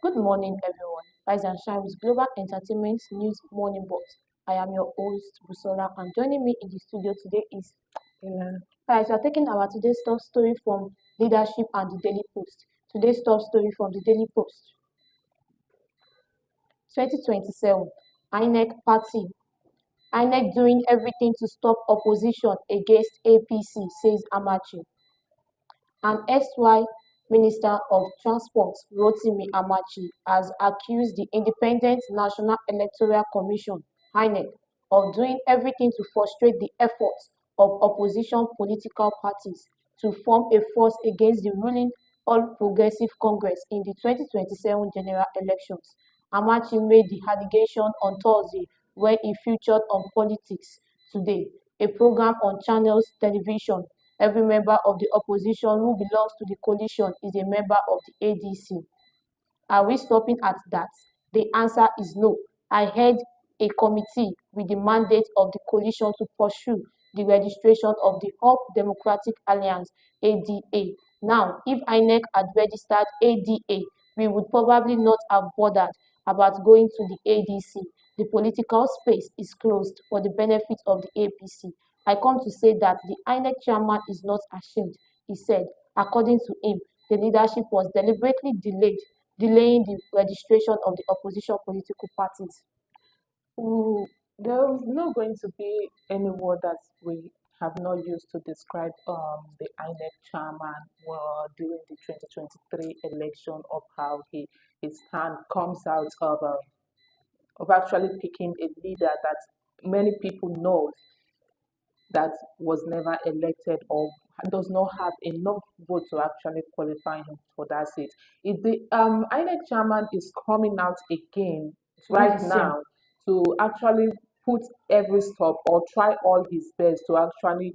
Good morning, everyone. Rise and shine with Global Entertainment News Morning Box. I am your host, Busola, and joining me in the studio today is Ilan. Guys, we are taking our today's top story from Leadership and the Daily Post. Today's top story from the Daily Post. 2027 INEC Party. INEC doing everything to stop opposition against APC, says Amachi. An SY Minister of Transport Rotimi Amaechi has accused the Independent National Electoral Commission (INEC) of doing everything to frustrate the efforts of opposition political parties to form a force against the ruling All Progressive Congress in the 2027 general elections. Amaechi made the allegation on Thursday when he featured on Politics Today, a program on Channels Television. Every member of the opposition who belongs to the coalition is a member of the ADC. Are we stopping at that? The answer is no. I head a committee with the mandate of the coalition to pursue the registration of the All Democratic Alliance (ADA). Now, if INEC had registered ADA, we would probably not have bothered about going to the ADC. The political space is closed for the benefit of the APC. I come to say that the INEC chairman is not ashamed, he said. According to him, the leadership was deliberately delaying the registration of the opposition political parties. There's not going to be any word that we have not used to describe the INEC chairman during the 2023 election of how his stand comes out of actually picking a leader that many people know that was never elected or does not have enough vote to actually qualify him for that seat. If the INEC chairman is coming out again right now to actually put every stop or try all his best to actually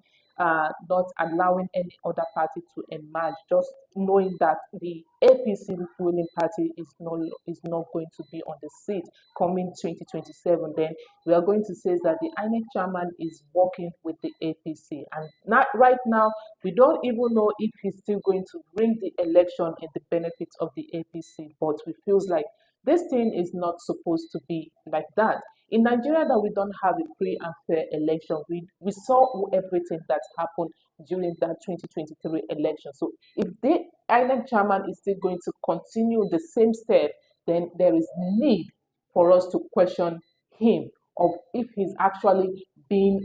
not allowing any other party to emerge, just knowing that the APC ruling party is not going to be on the seat coming 2027, then we are going to say that the INEC chairman is working with the APC. And not right now, we don't even know if he's still going to win the election in the benefit of the APC, but we feels like this thing is not supposed to be like that. In Nigeria, that we don't have a free and fair election. We saw everything that happened during that 2023 election. So if the INEC chairman is still going to continue the same step, then there is need for us to question him of if he's actually being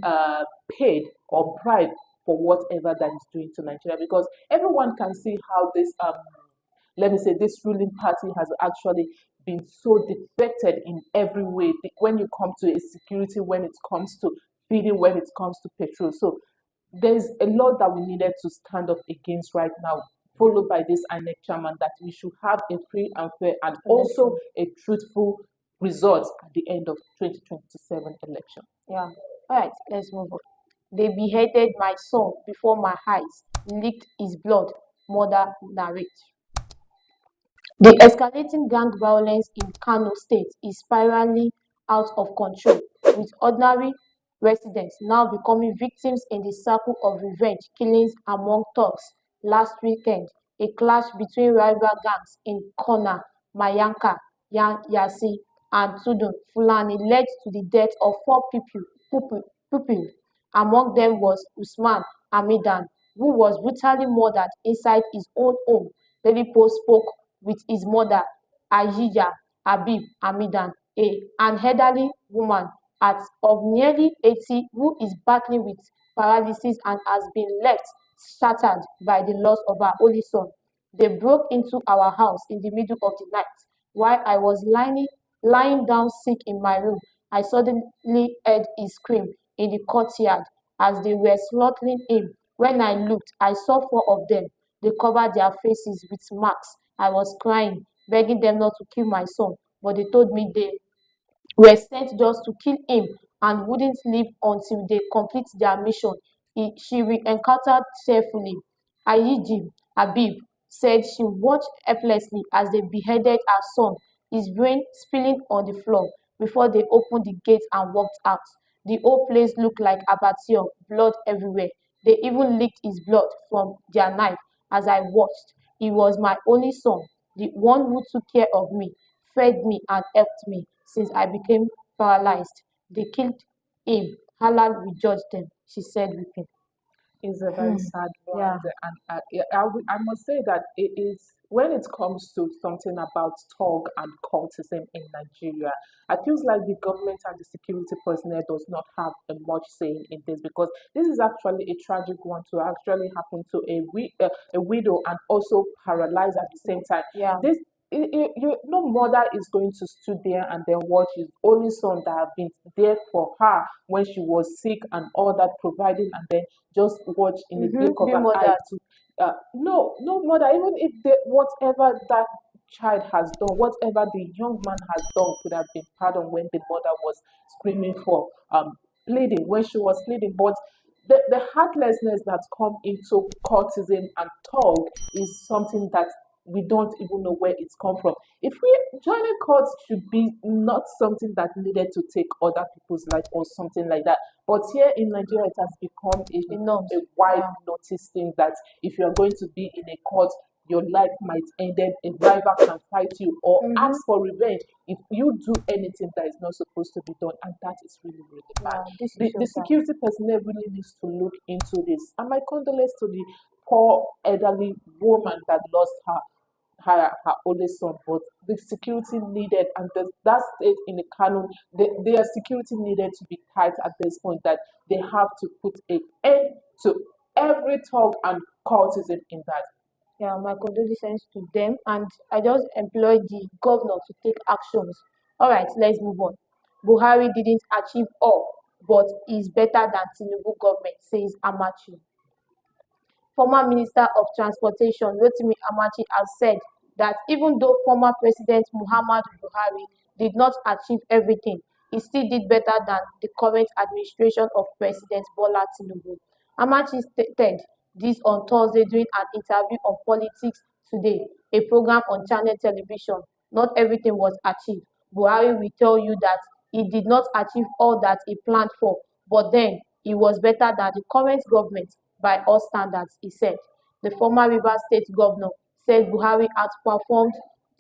paid or bribed for whatever that he's doing to Nigeria, because everyone can see how this let me say this ruling party has actually been so defected in every way when you come to a security, when it comes to feeding, when it comes to petrol. So there's a lot that we needed to stand up against right now, followed by this INEC chairman, that we should have a free and fair and also a truthful result at the end of 2027 election. Yeah. All right, let's move on. They beheaded my son before my eyes, licked his blood, mother narrates. The escalating gang violence in Kano State is spiraling out of control, with ordinary residents now becoming victims in the circle of revenge killings among thugs. Last weekend, a clash between rival gangs in Kona, Mayanka, Yasi, and Tudun Fulani led to the death of four people. Among them was Usman Hamidan, who was brutally murdered inside his own home. Daily Post spoke with his mother, Aisha Habib Hamidan, an elderly woman of nearly 80 who is battling with paralysis and has been left shattered by the loss of her only son. They broke into our house in the middle of the night. While I was lying down sick in my room, I suddenly heard his scream in the courtyard as they were slaughtering him. When I looked, I saw four of them. They covered their faces with masks. I was crying, begging them not to kill my son, but they told me they were sent just to kill him and wouldn't leave until they complete their mission. She re-encountered cheerfully. Ayiji Habib said she watched helplessly as they beheaded her son, his brain spilling on the floor, before they opened the gate and walked out. The whole place looked like abattoir, blood everywhere. They even licked his blood from their knife as I watched. He was my only son. the one who took care of me, fed me, and helped me since I became paralyzed. They killed him. Allah will judge them, she said, weeping. Is a very Hmm. sad Yeah. one. And yeah, I must say that it is when it comes to something about talk and cultism in Nigeria, I feel like the government and the security personnel does not have a much say in this, because this is actually a tragic one to actually happen to a widow and also paralyzed at the same time. Yeah. This no mother is going to stood there and then watch his only son that have been there for her when she was sick and all that, providing, and then just watch in a blink of Being an eye murdered. to no mother, even if whatever that child has done, whatever the young man has done could have been pardoned when the mother was screaming for pleading, when she was pleading. But the heartlessness that come into courtesan and talk is something that we don't even know where it's come from. If we joining courts should be not something that needed to take other people's life or something like that. But here in Nigeria, it has become The norms. a wide Yeah. notice thing that if you are going to be in a court, your life might end, then a rival can fight you or Mm-hmm. ask for revenge if you do anything that is not supposed to be done. And that is really, really bad. Yeah. This is The so sad. security personnel really needs to look into this. And my condolences to the poor elderly woman that lost her only son. But the security needed, and that state in the canon, their security needed to be tight at this point, that they have to put an end to every talk and cultism in that. Yeah, my condolences to them, and I just employ the governor to take actions. All right, let's move on. Buhari didn't achieve all, but is better than Tinubu government, says Amachi. Former Minister of Transportation Rotimi Amachi has said that even though former President Muhammadu Buhari did not achieve everything, he still did better than the current administration of President Bola Tinubu. Amachi stated this on Thursday during an interview on Politics Today, a program on Channel Television. Not everything was achieved. Buhari will tell you that he did not achieve all that he planned for, but then he was better than the current government by all standards, he said. The former Rivers State governor said Buhari outperformed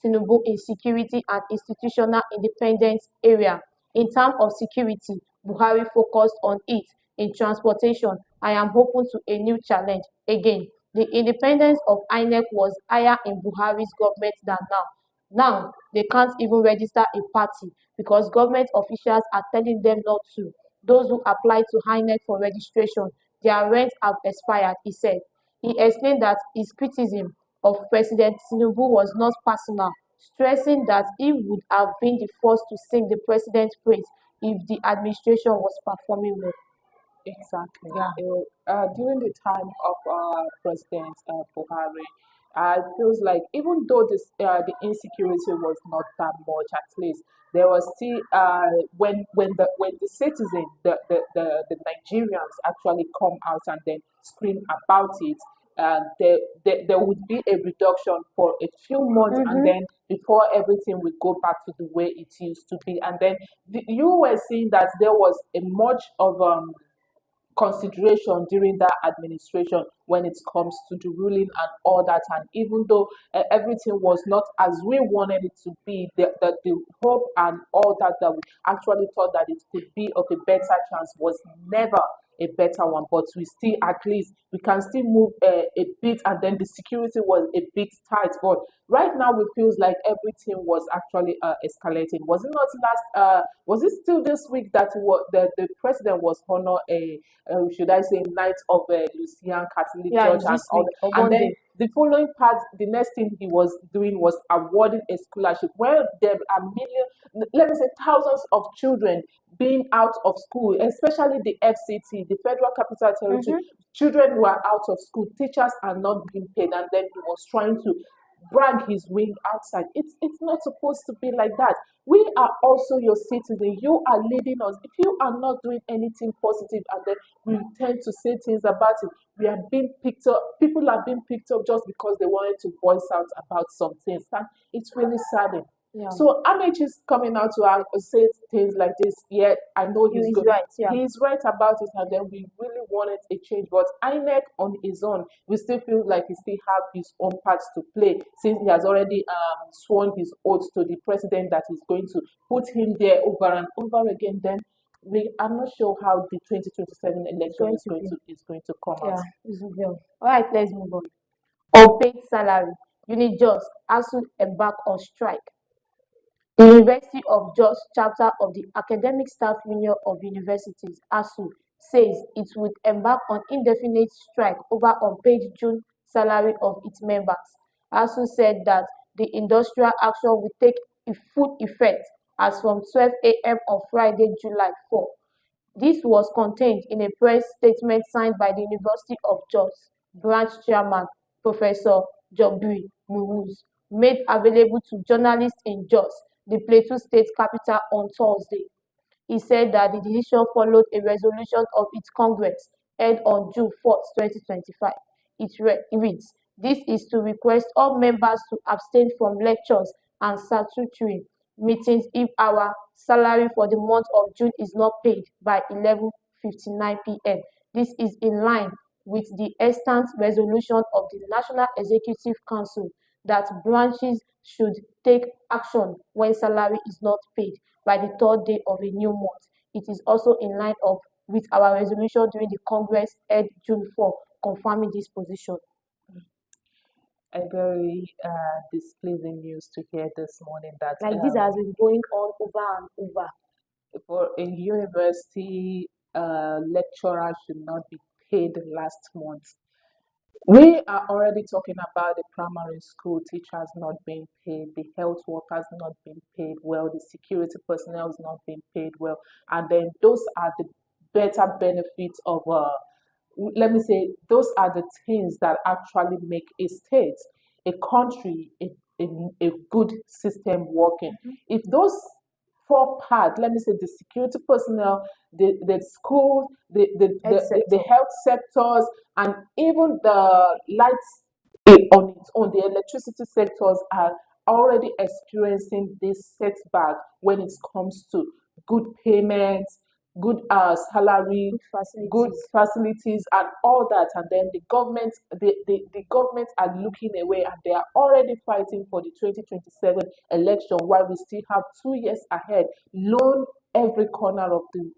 Tinubu in security and institutional independence area. In terms of security, Buhari focused on it. In transportation, I am open to a new challenge. Again, the independence of INEC was higher in Buhari's government than now. Now, they can't even register a party because government officials are telling them not to. Those who apply to INEC for registration, their rents have expired, he said. He explained that his criticism of President Tinubu was not personal, stressing that he would have been the first to sing the president's praise if the administration was performing well. Exactly. Yeah. During the time of President Buhari, I feels like even though the insecurity was not that much, at least there was still when the citizen, the Nigerians actually come out and then scream about it, there would be a reduction for a few months, and Mm-hmm. then before everything will go back to the way it used to be. And then you were seeing that there was a much of consideration during that administration when it comes to the ruling and all that. And even though everything was not as we wanted it to be, the hope and all that that we actually thought that it could be of a better chance was never a better one. But we still, at least we can still move a bit, and then the security was a bit tight. But right now it feels like everything was actually escalating. Was it not was it still this week that the president was honored a should I say, Knight of Lucian Catholic Yeah, Church it's and this all week that. or And then Monday. the following part, the next thing he was doing was awarding a scholarship where there are millions, let me say thousands of children being out of school, especially the FCT, the Federal Capital Territory. Mm-hmm. Children were out of school, teachers are not being paid, and then he was trying to brag his wing outside. It's not supposed to be like that. We are also your citizens. You are leading us. If you are not doing anything positive, and then we tend to say things about it, we are being picked up. People are being picked up just because they wanted to voice out about some things. And it's really saddening. Yeah, So Amech is coming out to say things like this. Yeah, I know he he's is good. right. Yeah, He's right about it, and then we really wanted a change. But INEC on his own, we still feel like he still have his own parts to play since he has already sworn his oath to the president that he's going to put him there over and over again. Then I'm not sure how the 2027 it's election going to be. is going to come out. Yeah, it's well. All right, let's move on. Unpaid salary. Unit Jos ASU embark on strike. The University of Jos chapter of the Academic Staff Union of Universities (ASUU) says it would embark on indefinite strike over unpaid June salary of its members. ASUU said that the industrial action will take full effect as from 12 a.m. on Friday, July 4. This was contained in a press statement signed by the University of Jos branch chairman Professor Jobri Muruz, made available to journalists in Jos, the Plateau State capital, on Thursday. He said that the decision followed a resolution of its Congress held on June 4, 2025. It reads, "This is to request all members to abstain from lectures and statutory meetings if our salary for the month of June is not paid by 11:59 p.m. This is in line with the extant resolution of the National Executive Council that branches should take action when salary is not paid by the third day of a new month. It is also in line with our resolution during the Congress held June 4, confirming this position." A very displeasing news to hear this morning that Like this has been going on over and over. for a university lecturer should not be paid last month. We are already talking about the primary school teachers not being paid, the health workers not being paid well, the security personnel is not being paid well, and then those are the better benefits of let me say those are the things that actually make a state, a country, a good system working. If those four parts, let me say the security personnel, the school, Health the sector. health sectors, and even the lights on its own, the electricity sectors are already experiencing this setback when it comes to good payments, good salary, Good good facilities. facilities, and all that. And then the government are looking away, and they are already fighting for the 2027 election while we still have 2 years ahead. Loan every corner of the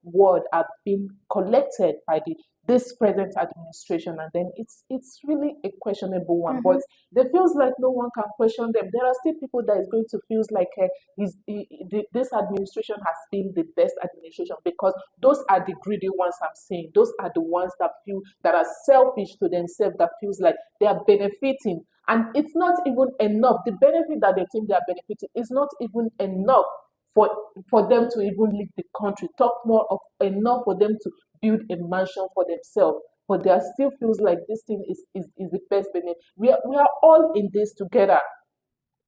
world are being collected by the this present administration, and then it's really a questionable one. But Mhm. there feels like no one can question them. There are still people that is going to feels like this administration has been the best administration because those are the greedy ones I'm saying. Those are the ones that feel that are selfish to themselves, that feels like they are benefiting, and it's not even enough. The benefit that they think they are benefiting is not even enough for for them to even leave the country. Talk more of enough for them to build a mansion for themselves. But there still feels like this thing is the best benefit. We are all in this together.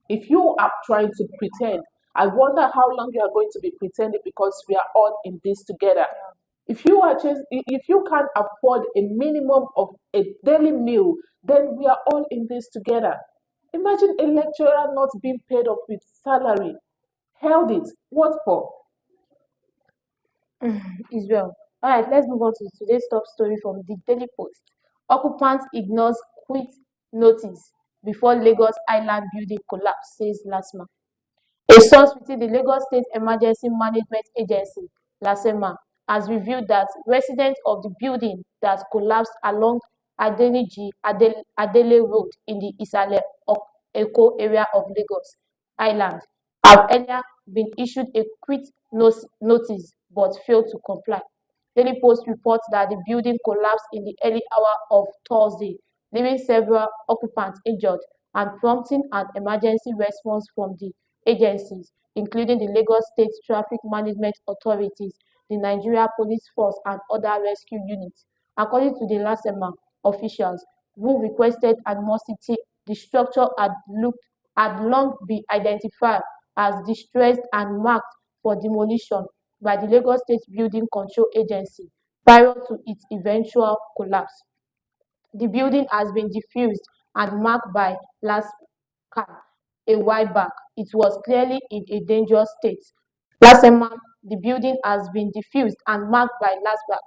If you are trying to pretend, I wonder how long you are going to be pretending because we are all in this together. If you are just if you can't afford a minimum of a daily meal, then we are all in this together. Imagine a lecturer not being paid up with salary. Held it. What for? Israel. All right, let's move on to today's top story from the Daily Post. Occupant ignores quit notice before Lagos Island building collapse, says LASMA. A source within the Lagos State Emergency Management Agency (LASEMA) has revealed that residents of the building that collapsed along Adele Road in the Isale Eko area of Lagos Island have earlier been issued a quit notice but failed to comply. Daily Post reports that the building collapsed in the early hour of Thursday, leaving several occupants injured and prompting an emergency response from the agencies, including the Lagos State Traffic Management Authorities, the Nigeria Police Force, and other rescue units. According to the LASEMA officials, who requested animosity, the structure had long been identified as distressed and marked for demolition by the Lagos State Building Control Agency prior to its eventual collapse. The building has been defused and marked by LASCA a while back, it was clearly in a dangerous state. Last month, the building has been defused and marked by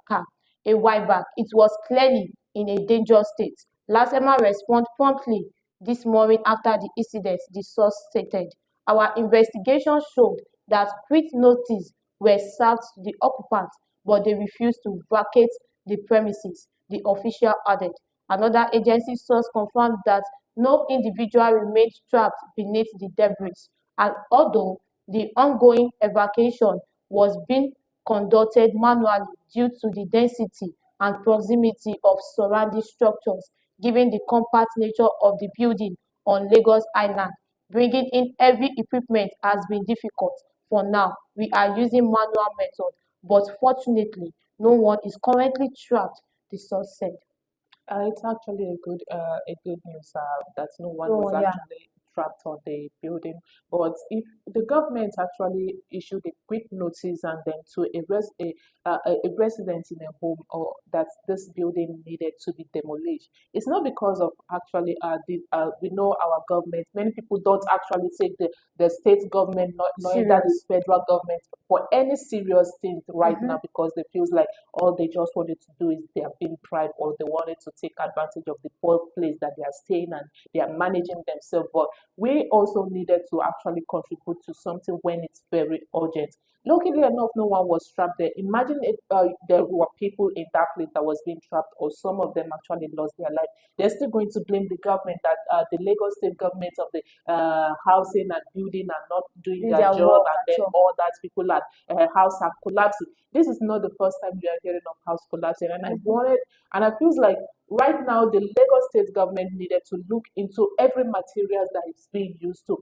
car. A while back, it was clearly in a dangerous state. Lasema responded promptly this morning after the incident, the source stated. Our investigation showed that quit notice were served to the occupants, but they refused to vacate the premises, the official added. Another agency source confirmed that no individual remained trapped beneath the debris, and although the ongoing evacuation was being conducted manually due to the density and proximity of surrounding structures, given the compact nature of the building on Lagos Island. Bringing in heavy equipment has been difficult. For now, we are using manual method, but fortunately, no one is currently trapped, the source said. It's actually a good news that no one was So yeah, actually trapped on the building. But if the government actually issued a quick notice and then to a resident in a home or that this building needed to be demolished, it's not because of actually we know our government. Many people don't actually take the state government, not neither the serious. federal government for any serious things right Mm-hmm. now because they feels like all they just wanted to do is they are being bribed or they wanted to take advantage of the poor place that they are staying and they are managing themselves. But we also needed to actually contribute to something when it's very urgent. Luckily enough, no one was trapped there. Imagine if there were people in that place that was being trapped, or some of them actually lost their life. They're still going to blame the government that the Lagos state government of the housing and building are not doing In their their job, work and at then all. all that people at house are collapsing. This is not the first time we are hearing of house collapsing, and Mm-hmm. I feels like right now the Lagos state government needed to look into every materials that is being used to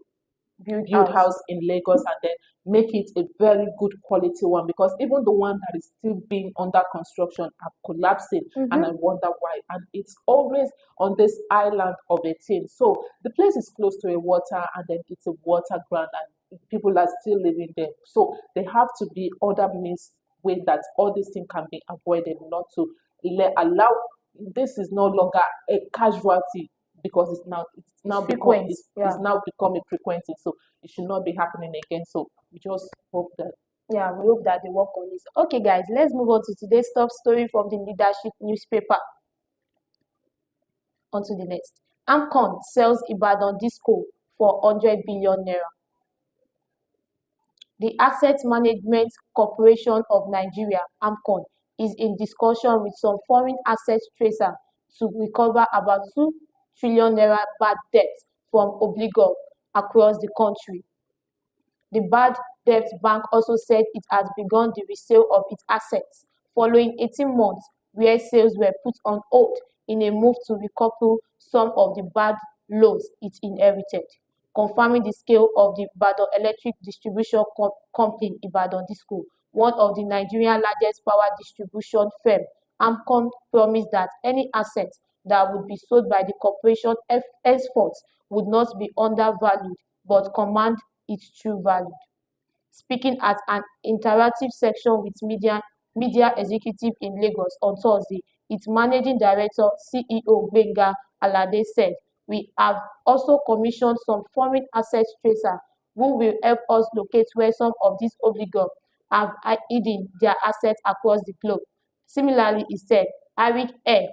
Build build house. house in Lagos and then make it a very good quality one because even the one that is still being under construction are collapsing and I Mm-hmm. wonder why. And it's always on this island of a thing. So the place is close to a water and then it's a water ground and people are still living there. So there have to be other means way that all these things can be avoided, not to allow this is no longer a casualty because It's frequent. it's Yeah. now become a frequency. So it should not be happening again. So we just hope that Yeah, we hope that they work on this. Okay, guys, let's move on to today's top story from the leadership newspaper. On to the next. Amcon sells Ibadan Disco for 100 billion naira. The Asset Management Corporation of Nigeria (AMCON) is in discussion with some foreign asset tracers to recover about 2 trillion naira bad debt from obligors across the country. The Bad Debt Bank also said it has begun the resale of its assets following 18 months where sales were put on hold in a move to recouple some of the bad loans it inherited, confirming the scale of the Ibadan Electric Distribution Company (Ibadan Disco), one of the Nigeria's largest power distribution firms. AMCON promised that any assets that would be sold by the corporation henceforth would not be undervalued but command its true value. Speaking at an interactive session with media executives in Lagos on Thursday, its managing director CEO Gbenga Alade said, "We have also commissioned some foreign asset tracers who will help us locate where some of these obligors have hidden their assets across the globe." Similarly, he said, Arik Air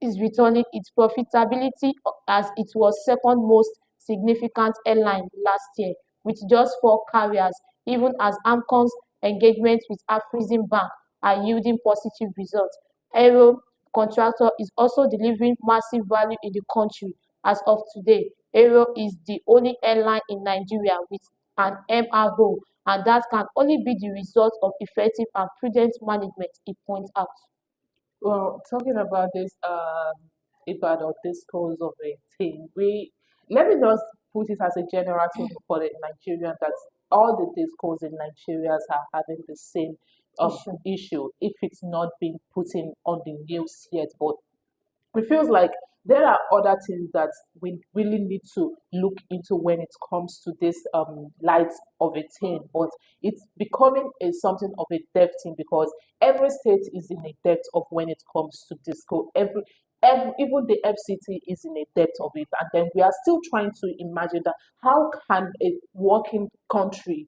is returning its profitability as it was second most significant airline last year, with just 4 carriers, even as AMCON's engagement with Afreximbank are yielding positive results. Aero contractor is also delivering massive value in the country. As of today, Aero is the only airline in Nigeria with an MRO, and that can only be the result of effective and prudent management, he points out. well, talking about this Ibadan discourse of a thing, we let me just put it as a general thing for the Nigerian that all the discourse in Nigeria are having the same Issue. issue if it's not being put in on the news yet. But it feels like there are other things that we really need to look into when it comes to this light of a thing, but it's becoming a something of a depth thing because every state is in a depth of when it comes to disco. even the FCT is in a depth of it, and then we are still trying to imagine that how can a working country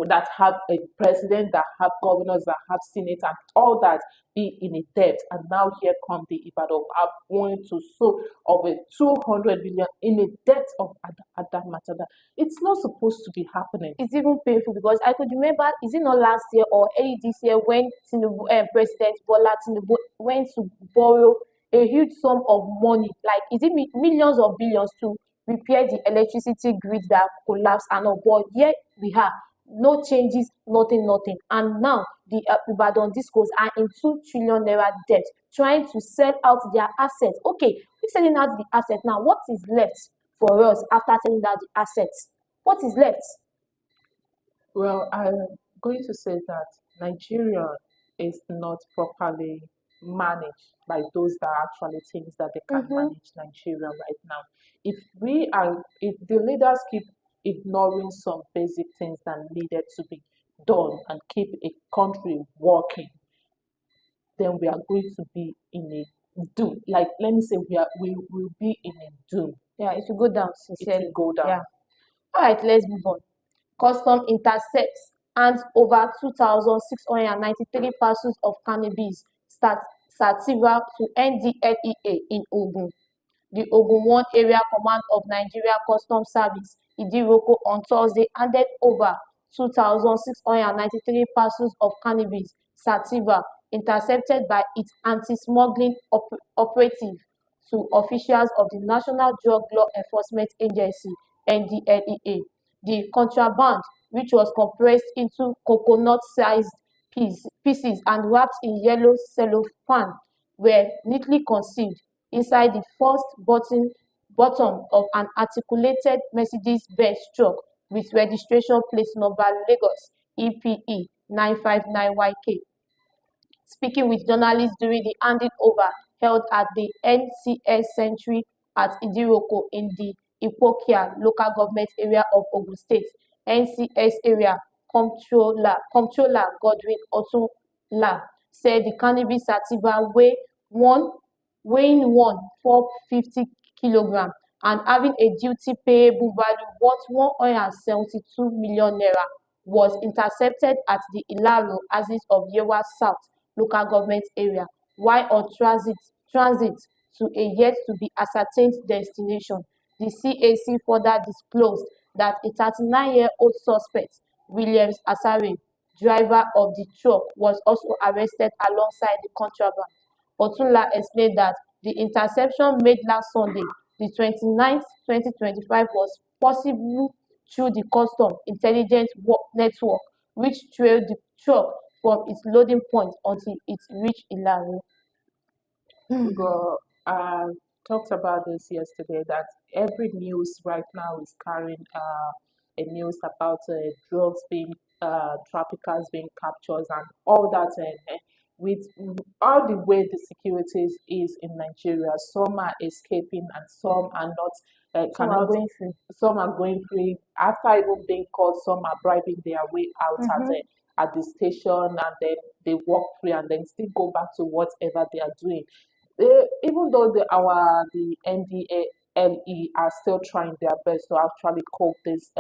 that have a president, that have governors, that have senate, and all that be in a debt, and now here come the Ibadan are going to so of a 200 billion in a debt of at that matter that it's not supposed to be happening. It's even painful because I could remember, is it not last year or early this year when President Bola Tinubu went to borrow a huge sum of money, like is it millions or billions to repair the electricity grid that collapsed and all. But yet we have no changes, nothing. And now the Ibadan discos are in 2 trillion naira debt, trying to sell out their assets. Okay, we're selling out the assets now. What is left for us after selling out the assets? What is left? Well, I'm going to say that Nigeria is not properly managed by those that actually think that they can Mm-hmm. manage Nigeria right now. If the leaders keep ignoring some basic things that needed to be done and keep a country working, then we are going to be in a doom. Like, let me say, we will be in a doom. Yeah, it will go down, It will sincerely. go down. Yeah. All right, let's move on. Custom intercepts and over 2,693 parcels of cannabis sativa to NDLEA in Ogun. The Ogun 1 Area Command of Nigeria Customs Service, Idiroko, on Thursday handed over 2,693 parcels of cannabis sativa intercepted by its anti-smuggling operative to officials of the National Drug Law Enforcement Agency (NDLEA). The contraband, which was compressed into coconut-sized pieces and wrapped in yellow cellophane, were neatly concealed inside the first bottom of an articulated Mercedes-Benz truck with registration plate number Lagos EPE 959YK. Speaking with journalists during the handing over held at the NCS Century at Idiroko in the Ipokia local government area of Ogun State, NCS area Comptroller Godwin Otunla said the cannabis sativa weighing 450 kilograms and having a duty payable value worth 172 million naira was intercepted at the Ilaro axis of Yewa South local government area while on transit to a yet-to-be-ascertained destination. The CAC further disclosed that a 39-year-old suspect, Williams Asare, driver of the truck, was also arrested alongside the contraband. Otunla explained that the interception made last Sunday, the 29th, 2025, was possible through the custom intelligence network, which trailed the truck from its loading point until it reached Ilaro. Go, talked about this yesterday that every news right now is carrying a news about drugs being traffickers being captured and all that. And with all the way the securities is in Nigeria, some are escaping and some are not. Some are Cannot. going free. Some are going free after even being caught. Some are bribing their way out Mm-hmm. at the station, and then they walk free and then still go back to whatever they are doing. Even though the NDALE are still trying their best to actually cope this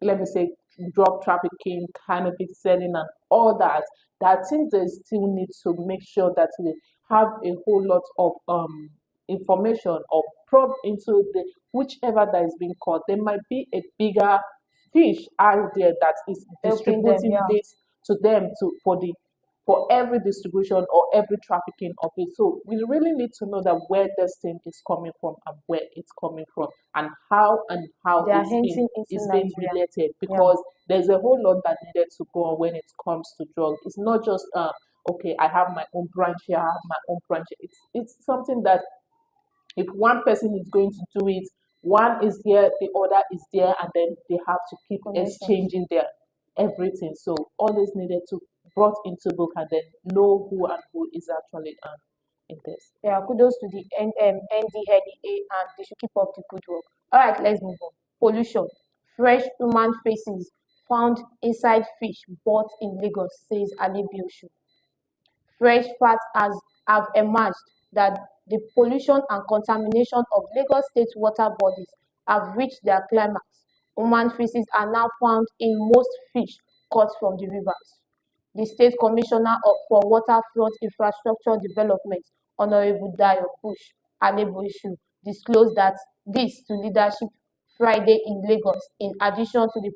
let me say drug trafficking, cannabis selling, and all that. That I think they still need to make sure that they have a whole lot of information or probe into the whichever that is being caught. There might be a bigger fish out there that is Helping them, distributing yeah. this to them to for every distribution or every trafficking of it. So we really need to know that where this thing is coming from and where it's coming from and how They are hinting into it's being Nigeria. related Yeah. because there's a whole lot that needed to go on when it comes to drug. It's not just okay, I have my own branch here, I have my own branch. It's something that if one person is going to do it, one is here, the other is there, and then they have to keep Connections. exchanging their everything. So all this needed to brought into book and then know who and who is actually in this. Yeah, kudos to the NDLEA and they should keep up the good work. All right, let's move on. Pollution. Fresh human faces found inside fish bought in Lagos, says Ali Bioshu. Fresh facts have emerged that the pollution and contamination of Lagos State water bodies have reached their climax. Human feces are now found in most fish caught from the rivers. The State Commissioner for Waterfront Infrastructure Development, Honorable Dayo Bush Adebowale, disclosed that this to Leadership Friday in Lagos, in addition to the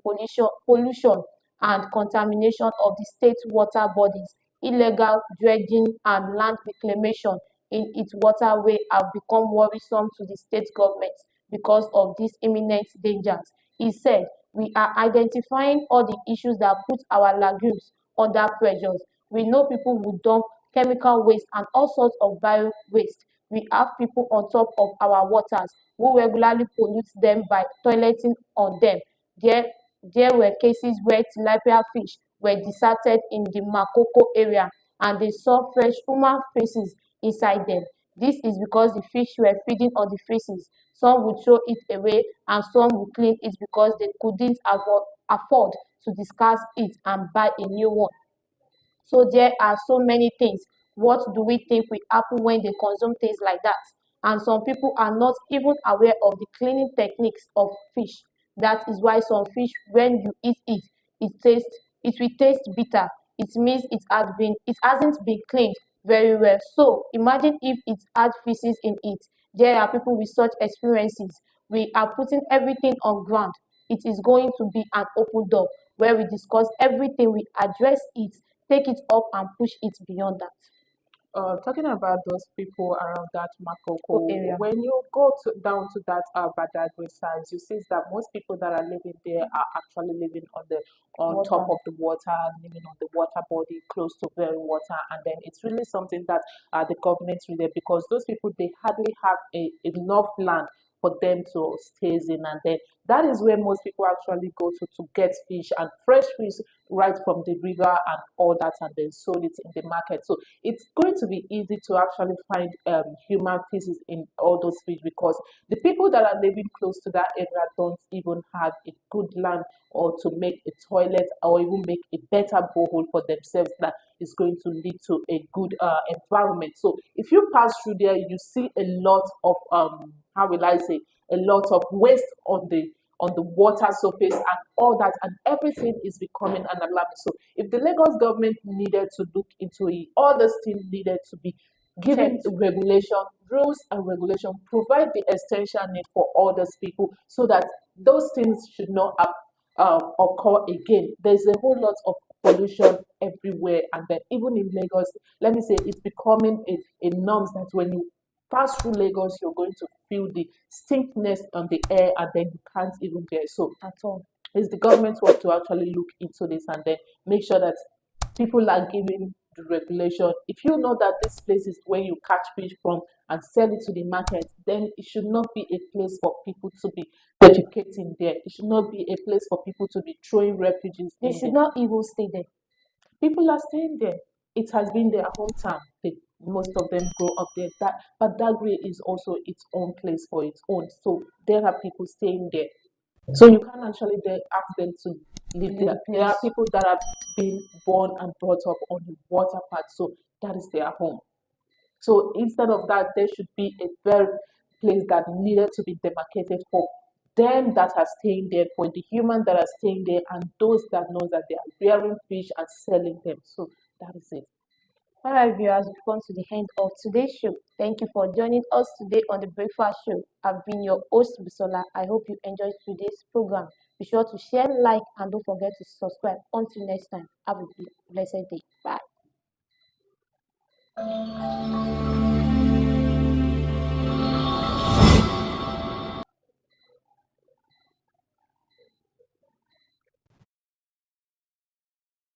pollution and contamination of the state's water bodies, illegal dredging and land reclamation in its waterway have become worrisome to the state government because of these imminent dangers. He said, "We are identifying all the issues that put our lagoons under pressures. We know people who dump chemical waste and all sorts of bio waste. We have people on top of our waters who regularly pollute them by toileting on them. There, there were cases where tilapia fish were deserted in the Makoko area and they saw fresh human faces inside them. This is because the fish were feeding on the faces. Some would throw it away and some would clean it because they couldn't afford to discard it and buy a new one. So there are so many things. What do we think will happen when they consume things like that? And some people are not even aware of the cleaning techniques of fish. That is why some fish, when you eat it, it will taste bitter. It means it hasn't been cleaned very well. So imagine if it had feces in it. There are people with such experiences. We are putting everything on ground. It is going to be an open door where we discuss everything, we address it, take it up and push it beyond that Talking about those people around that Makoko, area. when you go down to that Badagry side, you see that most people that are living there are actually living on top Water. of the water, living on the water body, close to very water, and then it's really something that the government really, because those people they hardly have enough land for them to stay in, and then that is where most people actually go to get fish and fresh fish right from the river and all that, and then sold it in the market. So it's going to be easy to actually find human feces in all those fish because the people that are living close to that area don't even have a good land or to make a toilet or even make a better borehole for themselves that is going to lead to a good environment. So if you pass through there, you see a lot of how will I say, a lot of waste on the water surface and all that, and everything is becoming an alarm. So if the Lagos government needed to look into it, all these things needed to be given Checked. regulation, rules and regulation, provide the essential need for all those people so that those things should not occur again. There's a whole lot of pollution everywhere, and then even in Lagos, let me say it's becoming a norm that when you pass through Lagos, you're going to feel the stinkness on the air, and then you can't even bear. So At all. it's the government's work to actually look into this and then make sure that people are given the regulation. If you know that this place is where you catch fish from and sell it to the market, then it should not be a place for people to be educating there. It should not be a place for people to be throwing refugees They in should there. not even stay there. People are staying there. It has been their hometown. Most of them grow up there. But Dagre is also its own place for its own. So there are people staying there. So you can't actually ask them to live Leave there. the There place. are people that have been born and brought up on the water part, so that is their home. So instead of that, there should be a very place that needed to be demarcated for them that are staying there, for the human that are staying there, and those that know that they are rearing fish and selling them. So that is it. All right, viewers, we've come to the end of today's show. Thank you for joining us today on the Breakfast Show. I've been your host, Bisola. I hope you enjoyed today's program. Be sure to share, like, and don't forget to subscribe. Until next time, have a blessed day. Bye.